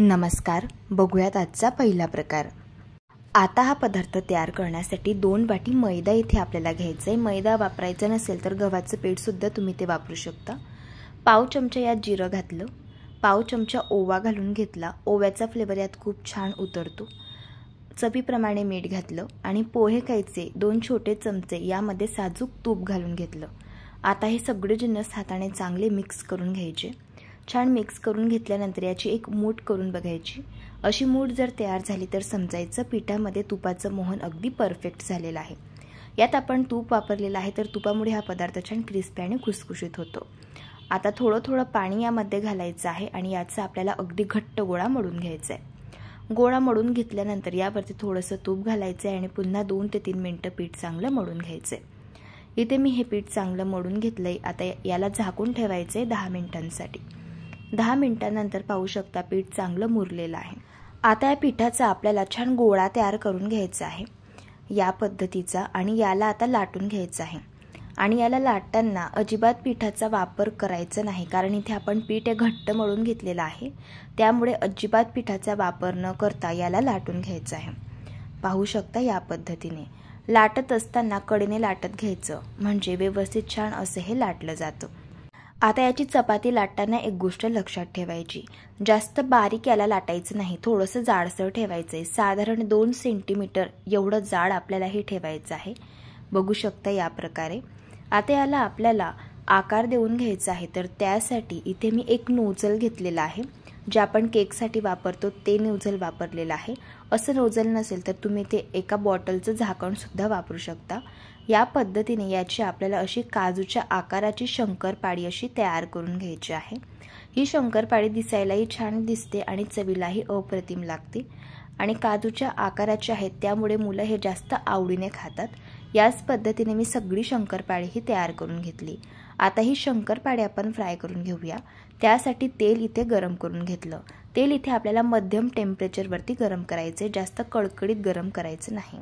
नमस्कार, बघूयात आजचा पहिला प्रकार। आता हा पदार्थ तयार करण्यासाठी 2 वाटी मैदा इथे आपल्याला घ्यायचा आहे। मैदा वापरायचा नसेल तर गव्हाचं पीठ सुद्धा तुम्ही ते वापरू शकता। पाव चमचा यात जिरं घातलं, पाव चमचा ओवा घालून घेतला। ओव्याचा फ्लेवर यात खूप छान उतरतो। चवीप्रमाणे मीठ घातलं आणि पोहे खायचे 2 छोटे चमचे यामध्ये साजूक तूप घालून घेतलं। आता हे सगळे जिन्नस हाताने चांगले मिक्स करून घ्यायचे। छान मिक्स करून घेतल्यानंतर याची एक मूठ करून बघायची। अशी मूठ जर तयार झाली तर समजायचं पिठामध्ये तुपाचं मोहन अगदी परफेक्ट झालेलं आहे। यात आपण तूप वापरलेलं आहे तर तुपामुळे हा पदार्थ छान क्रिस्पी आणि खुसखुशीत होतो। आता थोडं पाणी यामध्ये घालायचं आहे आणि याचा आपल्याला अगदी घट्ट गोळा मळून घ्यायचा आहे। गोळा मळून घेतल्यानंतर यावरती थोडंसं तूप घालायचं आहे आणि पुन्हा 2 ते 3 मिनिटं पीठ चांगलं मळून घ्यायचं आहे। इथे मी हे पीठ चांगलं मळून घेतलंय। आता याला झाकून ठेवायचं आहे 10 मिनिटांसाठी। 10 मिनिटांनंतर पाहू शकता पीठ चांगलं मुरलेलं आहे। आता या पिठाचा आपल्याला छान गोळा तयार करून घ्यायचा आहे या पद्धतीचा आणि याला आता लाटून घ्यायचं आहे। आणि याला लाटताना अजिबात पिठाचा वापर करायचा नाही कारण इथे आपण पीठ घट्ट मळून घेतलेलं आहे। त्यामुळे अजिबात पिठाचा वापर न करता याला लाटून घ्यायचं आहे। पाहू शकता या पद्धतीने लाटत असताना कडेने लाटत घ्यायचं म्हणजे व्यवस्थित छान असं हे लाटलं जातं। आता याची चपाती लाटताना एक गोष्ट लक्षात ठेवायची, जास्त बारीक याला लाटायचं नाही, थोडंसं जाडसर ठेवायचंय। साधारण 2 सेंटीमीटर एवढं जाड आपल्याला हे ठेवायचं आहे। बघू शकता या प्रकारे। आता याला आपल्याला आकार देऊन घ्यायचा आहे तर त्यासाठी इथे मी एक नोझल घेतलेला आहे। जे आपण केकसाठी वापरतो ते नोझल वापरलेलं आहे। असं नोझल नसेल तर तुम्ही ते एका बॉटलचं झाकण सुद्धा वापरू शकता। या पद्धतीने याची आपल्याला अशी काजूच्या आकाराची शंकरपाळी अशी तयार करून घ्यायची आहे। ही शंकरपाळी दिसायलाही छान दिसते आणि चवीलाही अप्रतिम लागते आणि काजूच्या आकाराची आहेत त्यामुळे मुलं हे जास्त आवडीने खातात। याच पद्धतीने मी सगळी शंकरपाळी ही तयार करून घेतली। आता ही शंकरपाळी आपण फ्राय करून घेऊया। त्यासाठी तेल इथे गरम करून घेतलं। तेल इथे आपल्याला मध्यम टेम्परेचरवरती गरम करायचे, जास्त कडकडीत गरम करायचं नाही।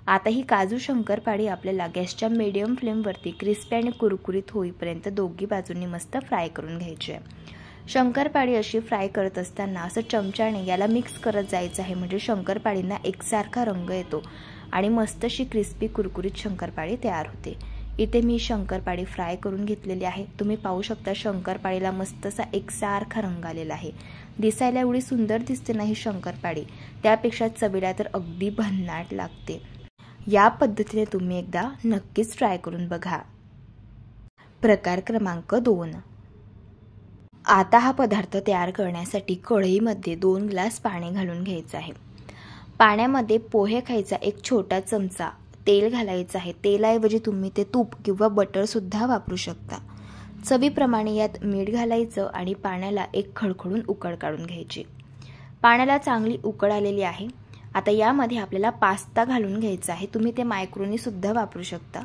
आता ही काजू शंकरपाळी आपल्याला गॅसच्या मीडियम फ्लेमवरती क्रिस्पी आणि कुरकुरीत होईपर्यंत दोघी बाजूंनी मस्त फ्राय करून घ्यायची आहे। शंकरपाळी अशी फ्राय करत असताना असं चमच्याने याला मिक्स करत जायचं आहे म्हणजे शंकरपाळींना एकसारखा रंग येतो आणि मस्त अशी क्रिस्पी कुरकुरीत शंकरपाळी तयार होते। इथे मी शंकरपाळी फ्राय करून घेतलेली आहे। तुम्ही पाहू शकता शंकरपाळीला मस्त असा एकसारखा रंग आलेला आहे। दिसायला एवढी सुंदर दिसते ना ही शंकरपाळी, त्यापेक्षा चवीला तर अगदी भन्नाट लागते। या पद्धतीने तुम्ही एकदा नक्कीच ट्राय करून बघा। प्रकार क्रमांक 2। आता हा पदार्थ तयार करण्यासाठी कढईमध्ये 2 ग्लास पाणी घालून घ्यायचं आहे। पाण्यामध्ये पोहे खायचा एक छोटा चमचा तेल घालायचं आहे। तेलाऐवजी तुम्ही ते तूप किंवा बटर सुद्धा वापरू शकता। चवीप्रमाणे यात मीठ घालायचं आणि पाण्याला एक खळखळून उकळ काढून घ्यायची। पाण्याला चांगली उकळ आलेली आहे। आता यामध्ये आपल्याला पास्ता घालून घ्यायचा आहे। तुम्ही ते मायक्रोनी सुद्धा वापरू शकता।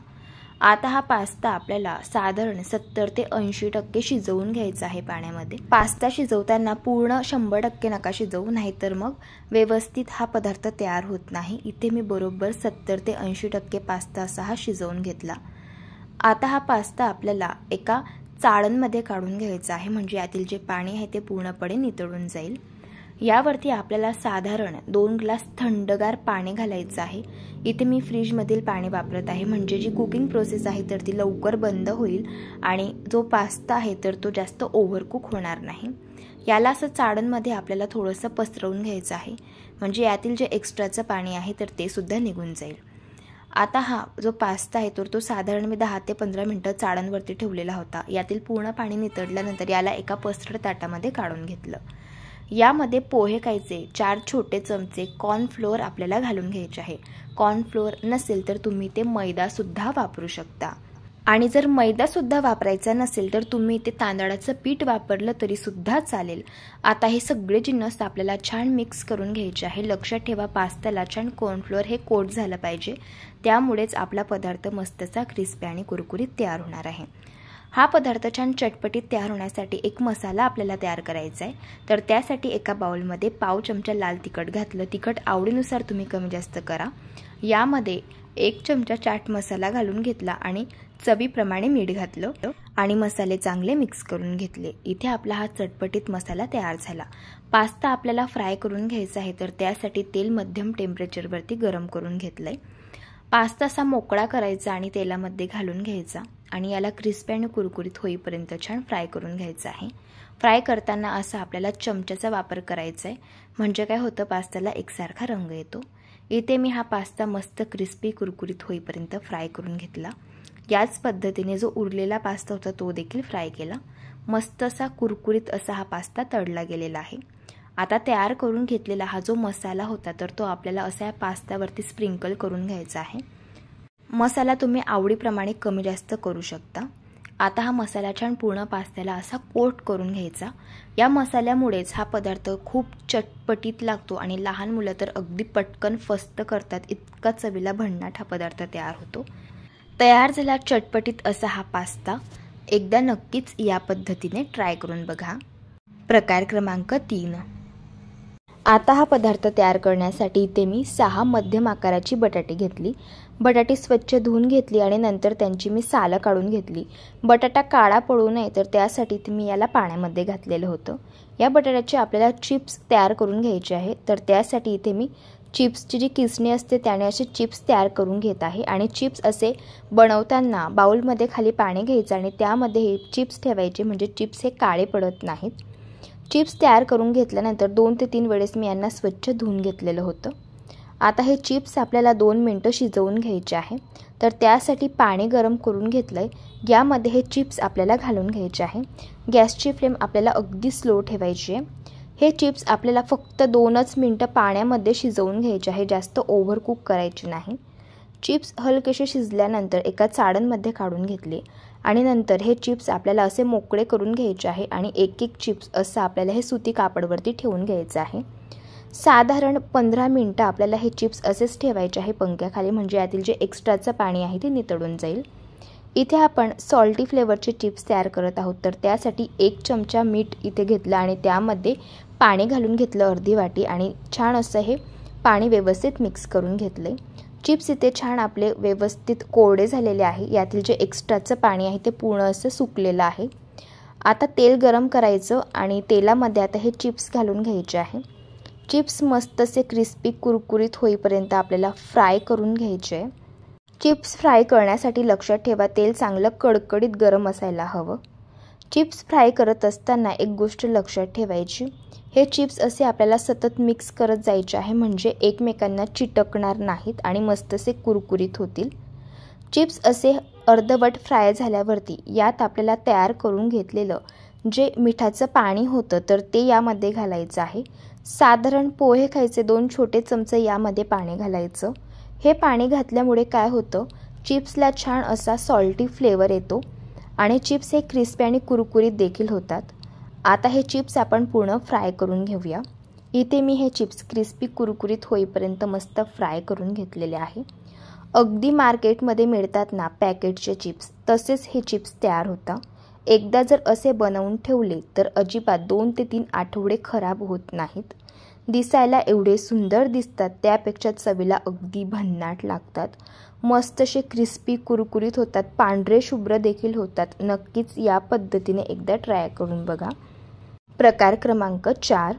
आता हा पास्ता आपल्याला साधारण 70 ते 80% शिजवून घ्यायचा आहे पाण्यामध्ये। पास्ता शिजवताना पूर्ण 100% नका शिजवू, नाहीतर मग व्यवस्थित हा पदार्थ तयार होत नाही। इथे मी बरोबर 70 ते 80% पास्ता असा हा शिजवून घेतला। आता हा पास्ता आपल्याला एका चाळणमध्ये काढून घ्यायचा आहे म्हणजे यातील जे पाणी आहे ते पूर्णपणे नितळून जाईल। यावरती आपल्याला साधारण 2 ग्लास थंडगार पाणी घालायचं आहे। इथे मी फ्रीजमधील पाणी वापरत आहे म्हणजे जी कुकिंग प्रोसेस आहे तर ती लवकर बंद होईल आणि जो पास्ता आहे तर तो जास्त ओव्हरकुक होणार नाही। याला असं चाळणमध्ये आपल्याला थोडंसं पसरवून घ्यायचं आहे म्हणजे यातील जे एक्स्ट्राचं पाणी आहे तर ते सुद्धा निघून जाईल। आता हा जो पास्ता आहे तर तो साधारण मी 10 ते 15 मिनिटं चाळणवरती ठेवलेला होता। यातील पूर्ण पाणी नितळल्यानंतर याला एका पसरट ताटामध्ये काढून घेतलं। यामध्ये पोहे खायचे 4 छोटे चमचे कॉर्नफ्लोअर आपल्याला घालून घ्यायचे आहे। कॉर्नफ्लोअर नसेल तर तुम्ही ते मैदा सुद्धा वापरू शकता आणि जर मैदा सुद्धा वापरायचा नसेल तर तुम्ही ते तांदळाचं पीठ वापरलं तरी सुद्धा चालेल। आता हे सगळे जिन्नस आपल्याला छान मिक्स करून घ्यायचे आहे। लक्षात ठेवा पास्त्याला छान कॉर्नफ्लोअर हे कोट झालं पाहिजे, त्यामुळेच आपला पदार्थ मस्तसा क्रिस्पी आणि कुरकुरीत तयार होणार आहे। हा पदार्थ छान चटपटीत तयार होण्यासाठी एक मसाला आपल्याला तयार करायचा आहे। तर त्यासाठी एका बाउलमध्ये पाव चमचा लाल तिखट घातलं। तिखट आवडीनुसार तुम्ही कमी जास्त करा। यामध्ये 1 चमचा चाट मसाला घालून घेतला आणि चवीप्रमाणे मीठ घातलं आणि मसाले चांगले मिक्स करून घेतले। इथे आपला हा चटपटीत मसाला तयार झाला। पास्ता आपल्याला फ्राय करून घ्यायचा आहे, तर त्यासाठी तेल मध्यम टेम्परेचरवरती गरम करून घेतलंय। पास्ता असा मोकळा करायचा आणि तेलामध्ये घालून घ्यायचा आणि याला क्रिस्पी आणि कुरकुरीत होईपर्यंत छान फ्राय करून घ्यायचा आहे। फ्राय करताना असा आपल्याला चमच्याचा वापर करायचा आहे, म्हणजे काय होतं, पास्त्याला एकसारखा रंग येतो। इथे मी हा पास्ता मस्त क्रिस्पी कुरकुरीत होईपर्यंत फ्राय करून घेतला। याच पद्धतीने जो उरलेला पास्ता होता तो देखील फ्राय केला। मस्त असा कुरकुरीत असा हा पास्ता तळला गेलेला आहे। आता तयार करून घेतलेला हा जो मसाला होता तर तो आपल्याला असा या पास्त्यावरती स्प्रिंकल करून घ्यायचा आहे। मसाला तुम्ही आवडीप्रमाणे कमी जास्त करू शकता। आता हा मसाला छान पूर्ण पास्त्याला असा कोट करून घ्यायचा। या मसाल्यामुळेच हा पदार्थ खूप चटपटीत लागतो आणि लहान मुलं तर अगदी पटकन फस्त करतात, इतका चवीला भन्नाट हा पदार्थ तयार होतो। तयार झाला चटपटीत असा हा पास्ता। एकदा नक्कीच या पद्धतीने ट्राय करून बघा। प्रकार क्रमांक 3। आता हा पदार्थ तयार करण्यासाठी इथे मी 6 मध्यम आकाराची बटाटे घेतली। बटाटे स्वच्छ धुवून घेतली आणि नंतर त्यांची मी सालं काढून घेतली। बटाटा काळा पडू नये तर त्यासाठी इथे मी याला पाण्यामध्ये घातलेलं होतं। या बटाट्याचे आपल्याला चिप्स तयार करून घ्यायचे आहे, तर त्यासाठी इथे मी चिप्सची जी किसणी असते त्याने असे चिप्स तयार करून घेत आहे। आणि चिप्स असे बनवताना बाउलमध्ये खाली पाणी घ्यायचं आणि त्यामध्ये हे चिप्स ठेवायचे, म्हणजे चिप्स हे काळे पडत नाहीत। चिप्स तयार करून घेतल्यानंतर 2 ते 3 वेळेस मी यांना स्वच्छ धुवून घेतलेलं होतं। आता हे चिप्स आपल्याला 2 मिनिटं शिजवून घ्यायचे आहे, तर त्यासाठी पाणी गरम करून घेतलंय। यामध्ये हे चिप्स आपल्याला घालून घ्यायचे आहे। गॅसची फ्लेम आपल्याला अगदी स्लो ठेवायची आहे। हे चिप्स आपल्याला फक्त 2च मिनिटं पाण्यामध्ये शिजवून घ्यायचे आहे, जास्त ओव्हर कुक करायचे नाही। चिप्स हलकेसे शिजल्यानंतर एका चाळणमध्ये काढून घेतले आणि नंतर हे चिप्स आपल्याला असे मोकळे करून घ्यायचे आहे आणि एक एक चिप्स असं आपल्याला हे सुती कापडवरती ठेवून घ्यायचं आहे। साधारण 15 मिनिटं आपल्याला हे चिप्स असेच ठेवायचे आहे पंख्याखाली, म्हणजे यातील जे एक्स्ट्राचं पाणी आहे ते नितळून जाईल। इथे आपण सॉल्टी फ्लेवरचे चिप्स तयार करत आहोत, तर त्यासाठी 1 चमचा मीठ इथे घेतलं आणि त्यामध्ये पाणी घालून घेतलं अर्धी वाटी आणि छान असं हे पाणी व्यवस्थित मिक्स करून घेतले। चिप्स इथे छान आपले व्यवस्थित कोरडे झालेले आहे। यातील जे एक्स्ट्राचं पाणी आहे ते पूर्ण असं सुकलेलं आहे। आता तेल गरम करायचं आणि तेलामध्ये आता हे चिप्स घालून घ्यायचे आहे। चिप्स मस्त असे क्रिस्पी कुरकुरीत होईपर्यंत आपल्याला फ्राय करून घ्यायचे आहे। चिप्स फ्राय करण्यासाठी लक्षात ठेवा, तेल चांगलं कडकडीत गरम असायला हवं। चिप्स फ्राय करत असताना एक गोष्ट लक्षात ठेवायची, हे चिप्स असे आपल्याला सतत मिक्स करत जायचे आहे, म्हणजे एकमेकांना चिटकणार नाहीत आणि मस्त असे कुरकुरीत होतील। चिप्स असे अर्धवट फ्राय झाल्यावरती यात आपल्याला तयार करून घेतलेलं जे मिठाचं पाणी होतं तर ते यामध्ये घालायचं आहे। साधारण पोहे खायचे 2 छोटे चमचे यामध्ये पाणी घालायचं। हे पाणी घातल्यामुळे काय होतं, चिप्सला छान असा सॉल्टी फ्लेवर येतो आणि चिप्स हे क्रिस्पी आणि कुरकुरीत देखील होतात। आता हे चिप्स आपण पूर्ण फ्राय करून घेऊया। इथे मी हे चिप्स क्रिस्पी कुरकुरीत होईपर्यंत मस्त फ्राय करून घेतलेले आहे। अगदी मार्केटमध्ये मिळतात ना पॅकेटचे चिप्स, तसेच हे चिप्स तयार होतात। एकदा जर असे बनवून ठेवले तर अजिबात 2 ते 3 आठवडे खराब होत नाहीत। दिसायला एवढे सुंदर दिसतात, त्यापेक्षा चवीला अगदी भन्नाट लागतात। मस्त असे क्रिस्पी कुरकुरीत होतात, पांढरे शुभ्र देखील होतात। नक्कीच या पद्धतीने एकदा ट्राय करून बघा। प्रकार क्रमांक 4।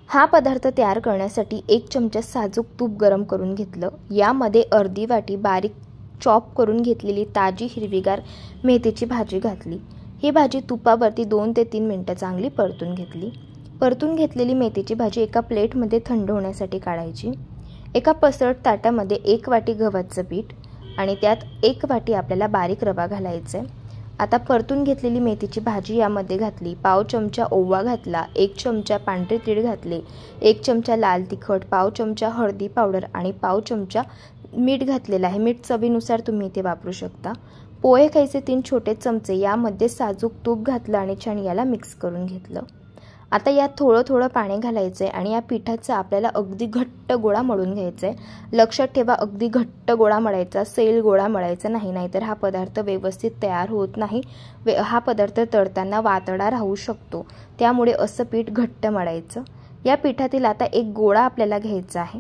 हा पदार्थ तयार करण्यासाठी 1 चमचा साजूक तूप गरम करून घेतलं। यामध्ये अर्धी वाटी बारीक चॉप करून घेतलेली ताजी हिरवीगार मेथीची भाजी घातली। ही भाजी तुपावरती 2 ते 3 मिनिटं चांगली परतून घेतली। परतून घेतलेली मेथीची भाजी एका प्लेटमध्ये थंड होण्यासाठी काढायची। एका पसरट ताटामध्ये 1 वाटी गव्हाचं पीठ आणि त्यात 1 वाटी आपल्याला बारीक रवा घालायचा आहे। आता परतून घेतलेली मेथीची भाजी यामध्ये घातली, पाव चमचा ओवा घातला, 1 चमचा पांढरे तीळ घातले, 1 चमचा लाल तिखट, पाव चमचा हळदी पावडर आणि पाव चमचा मीठ घातलेलं आहे। मीठ चवीनुसार तुम्ही इथे वापरू शकता। पोहे खायचे 3 छोटे चमचे यामध्ये साजूक तूप घातलं आणि छान याला मिक्स करून घेतलं। आता यात थोडं थोडं पाणी घालायचं आहे आणि या पिठाचा आपल्याला अगदी घट्ट गोळा मळून घ्यायचा आहे। लक्षात ठेवा, अगदी घट्ट गोळा मळायचा, सैल गोळा मळायचा नाही, नाहीतर हा पदार्थ व्यवस्थित तयार होत नाही। हा पदार्थ तळताना वातडा राहू शकतो, त्यामुळे असं पीठ घट्ट मळायचं। या पिठातील आता एक गोळा आपल्याला घ्यायचा आहे।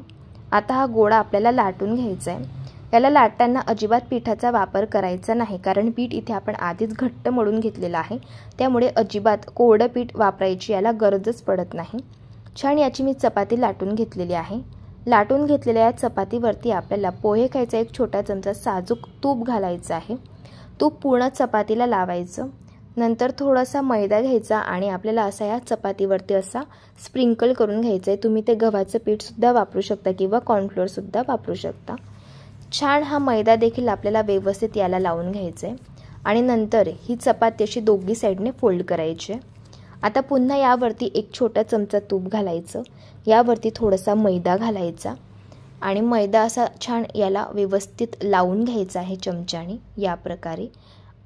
आता हा गोळा आपल्याला लाटून घ्यायचा आहे। याला लाटताना अजिबात पिठाचा वापर करायचा नाही, कारण पीठ इथे आपण आधीच घट्ट मळून घेतलेलं आहे, त्यामुळे अजिबात कोरडं पीठ वापरायची याला गरजच पडत नाही। छान याची मी चपाती लाटून घेतलेली आहे। लाटून घेतलेल्या या चपातीवरती आपल्याला पोहे खायचा एक छोटा चमचा साजूक तूप घालायचं आहे। तूप पूर्ण चपातीला लावायचं। नंतर थोडासा मैदा घ्यायचा आणि आपल्याला असा या चपातीवरती असा स्प्रिंकल करून घ्यायचं आहे। तुम्ही ते गव्हाचं पीठ सुद्धा वापरू शकता किंवा कॉर्नफ्लोअर सुद्धा वापरू शकता। छान हा मैदा देखील आपल्याला व्यवस्थित याला लावून घ्यायचं आहे आणि नंतर ही चपाती अशी दोघी साईडने फोल्ड करायची। आता पुन्हा यावरती एक छोटा चमचा तूप घालायचं, यावरती थोडासा मैदा घालायचा आणि मैदा असा छान याला व्यवस्थित लावून घ्यायचा आहे चमच्याने। या प्रकारे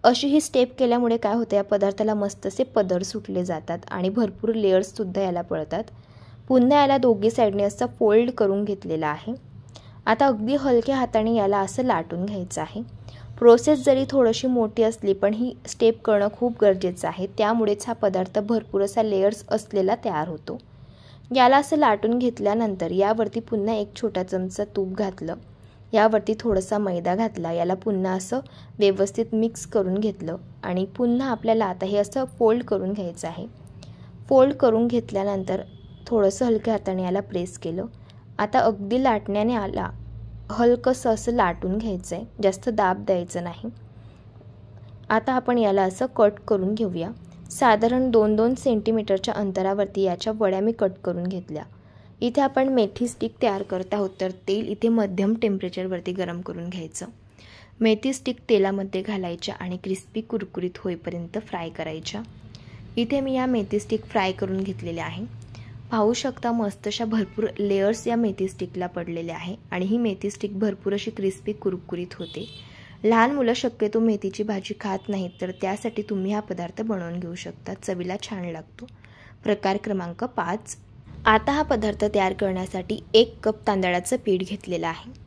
अशी ही स्टेप केल्यामुळे काय होतं, या पदार्थाला मस्त असे पदर सुटले जातात आणि भरपूर लेयर्स सुद्धा याला पडतात। पुन्हा याला दोघी साईडने असं फोल्ड करून घेतलेला आहे। आता अगदी हलक्या हाताने याला असं लाटून घ्यायचं आहे। प्रोसेस जरी थोडीशी मोठी असली पण ही स्टेप करणं खूप गरजेचं आहे, त्यामुळेच हा पदार्थ भरपूर असा लेयर्स असलेला तयार होतो। याला असं लाटून घेतल्यानंतर यावरती पुन्हा एक छोटा चमचा तूप घातलं, यावरती थोडासा मैदा घातला, याला पुन्हा असं व्यवस्थित मिक्स करून घेतलं आणि पुन्हा आपल्याला आता हे असं फोल्ड करून घ्यायचं आहे। फोल्ड करून घेतल्यानंतर थोडंसं हलक्या हाताने याला प्रेस केलं। आता अगदी लाटण्याने आला हलकंसं असं लाटून घ्यायचं आहे, जास्त दाब द्यायचं नाही। आता आपण याला असं कट करून घेऊया। साधारण 2-2 सेंटीमीटरच्या अंतरावरती याच्या वड्या मी कट करून घेतल्या। इथे आपण मेथी स्टिक तयार करत आहोत, तर तेल इथे मध्यम टेम्परेचरवरती गरम करून घ्यायचं। मेथी स्टिक तेलामध्ये घालायच्या आणि क्रिस्पी कुरकुरीत होईपर्यंत फ्राय करायच्या। इथे मी या मेथी स्टिक फ्राय करून घेतलेल्या आहे। पाहू शकता मस्त अशा भरपूर लेयर्स या मेथी स्टिकला पडलेले आहे आणि ही मेथी स्टिक भरपूर अशी क्रिस्पी कुरकुरीत होते। लहान मुलं शक्यतो मेथीची भाजी खात नाहीत, तर त्यासाठी तुम्ही हा पदार्थ बनवून घेऊ शकता, चवीला छान लागतो। प्रकार क्रमांक 5। आता हा पदार्थ तयार करण्यासाठी 1 कप तांदळाचं पीठ घेतलेलं आहे।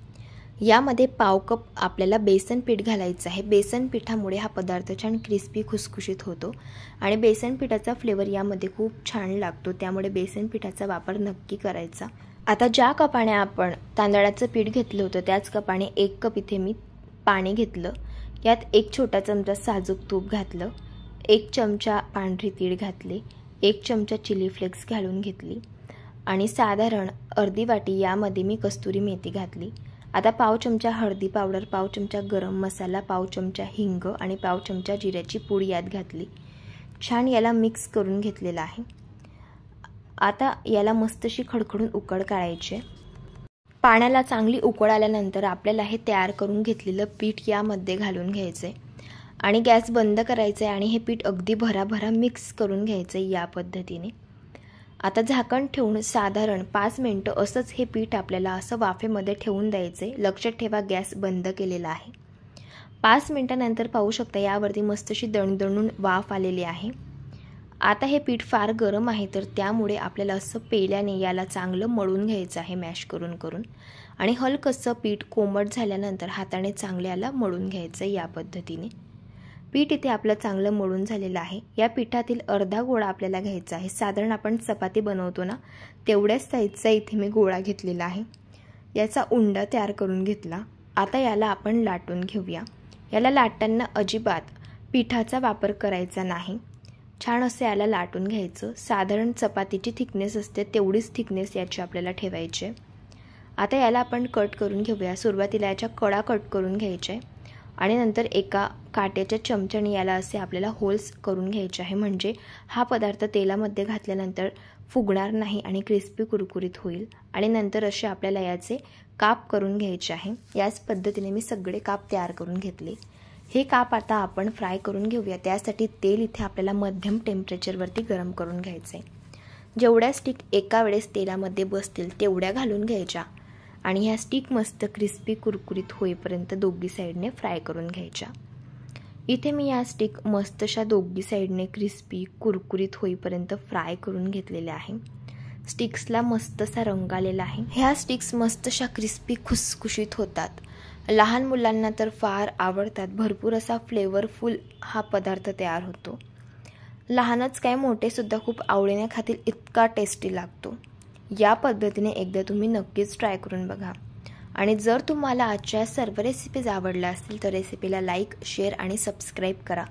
यामध्ये पाव कप आपल्याला बेसन पीठ घालायचं आहे। बेसन पिठामुळे हा पदार्थ छान क्रिस्पी खुसखुशीत होतो आणि बेसन पिठाचा फ्लेवर यामध्ये खूप छान लागतो, त्यामुळे बेसन पिठाचा वापर नक्की करायचा। आता ज्या कपाने आपण तांदळाचं पीठ घेतलं होतं त्याच कपाने 1 कप इथे मी पाणी घेतलं। यात 1 छोटा चमचा साजूक तूप घातलं, 1 चमचा पांढरी तीळ घातले, 1 चमचा चिली फ्लेक्स घालून घेतली आणि साधारण अर्धी वाटी यामध्ये मी कस्तुरी मेथी घातली। आता पाव चमचा हळदी पावडर, पाव चमचा गरम मसाला, पाव चमचा हिंग आणि पाव चमचा जिऱ्याची पूड यात घातली। छान याला मिक्स करून घेतलेला आहे। आता याला मस्तशी खडखडून उकळ काढायची। पाण्याला चांगली उकळ आल्यानंतर आपल्याला हे तयार करून घेतलेलं पीठ यामध्ये घालून घ्यायचे आणि गॅस बंद करायचे आणि हे पीठ अगदी भराभरा मिक्स करून घ्यायचे या पद्धतीने। आता झाकण ठेवून साधारण 5 मिनिटं असंच हे पीठ आपल्याला असं वाफेमध्ये ठेवून द्यायचे। लक्षात ठेवा गॅस बंद केलेला आहे। 5 मिनिटांनंतर पाहू शकता यावरती मस्तशी दणदणून वाफ आलेली आहे। आता हे पीठ फार गरम आहे, तर त्यामुळे आपल्याला असं पेल्याने याला चांगलं मळून घ्यायचं आहे, मॅश करून करून आणि हलकसं पीठ कोमट झाल्यानंतर हाताने चांगलं याला मळून घ्यायचं या पद्धतीने। पीठ इथे आपलं चांगलं मळून झालेलं आहे। या पिठातील अर्धा गोळा आपल्याला घ्यायचा आहे। साधारण आपण चपाती बनवतो ना तेवढ्याच साईजचा इथे मी गोळा घेतलेला आहे। याचा उंडा तयार करून घेतला। आता याला आपण लाटून घेऊया। याला लाटताना अजिबात पिठाचा वापर करायचा नाही। छान असं याला लाटून घ्यायचं। साधारण चपातीची थिकनेस असते तेवढीच थिकनेस याची आपल्याला ठेवायची। आता याला आपण कट करून घेऊया। सुरुवातीला याच्या कडा कट करून घ्यायच्या आणि नंतर एका काट्याच्या चमच्याने याला असे आपल्याला होल्स करून घ्यायचे आहे, म्हणजे हा पदार्थ तेलामध्ये घातल्यानंतर फुगणार नाही आणि क्रिस्पी कुरकुरीत होईल। आणि नंतर असे आपल्याला याचे काप करून घ्यायचे आहे। याच पद्धतीने मी सगळे काप तयार करून घेतले। हे काप आता आपण फ्राय करून घेऊया। त्यासाठी तेल इथे आपल्याला मध्यम टेम्परेचरवरती गरम करून घ्यायचं आहे। जेवढ्या स्टिक एका वेळेस तेलामध्ये बसतील तेवढ्या घालून घ्यायच्या आणि ह्या स्टिक मस्त क्रिस्पी कुरकुरीत होईपर्यंत दोघी साईडने फ्राय करून घ्यायच्या। इथे मी या स्टिक मस्तशा दोघी साईडने क्रिस्पी कुरकुरीत होईपर्यंत फ्राय करून घेतलेले आहे। स्टिक्सला मस्तसा रंग आलेला आहे। ह्या स्टिक्स मस्तशा क्रिस्पी खुसखुशीत होतात। लहान मुलांना तर फार आवडतात। भरपूर असा फ्लेवरफुल हा पदार्थ तयार होतो। लहानच काय मोठे सुद्धा खूप आवडीने खातील, इतका टेस्टी लागतो। या पद्धतीने एकदा तुम्ही नक्कीच ट्राय करून बघा आणि जर तुम्हाला आजच्या सर्व रेसिपीज आवडल्या असतील तर रेसिपीला लाईक, शेअर आणि सबस्क्राईब करा.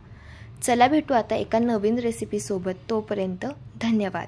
चला भेटू आता एका नवीन रेसिपीसोबत. तोपर्यंत धन्यवाद.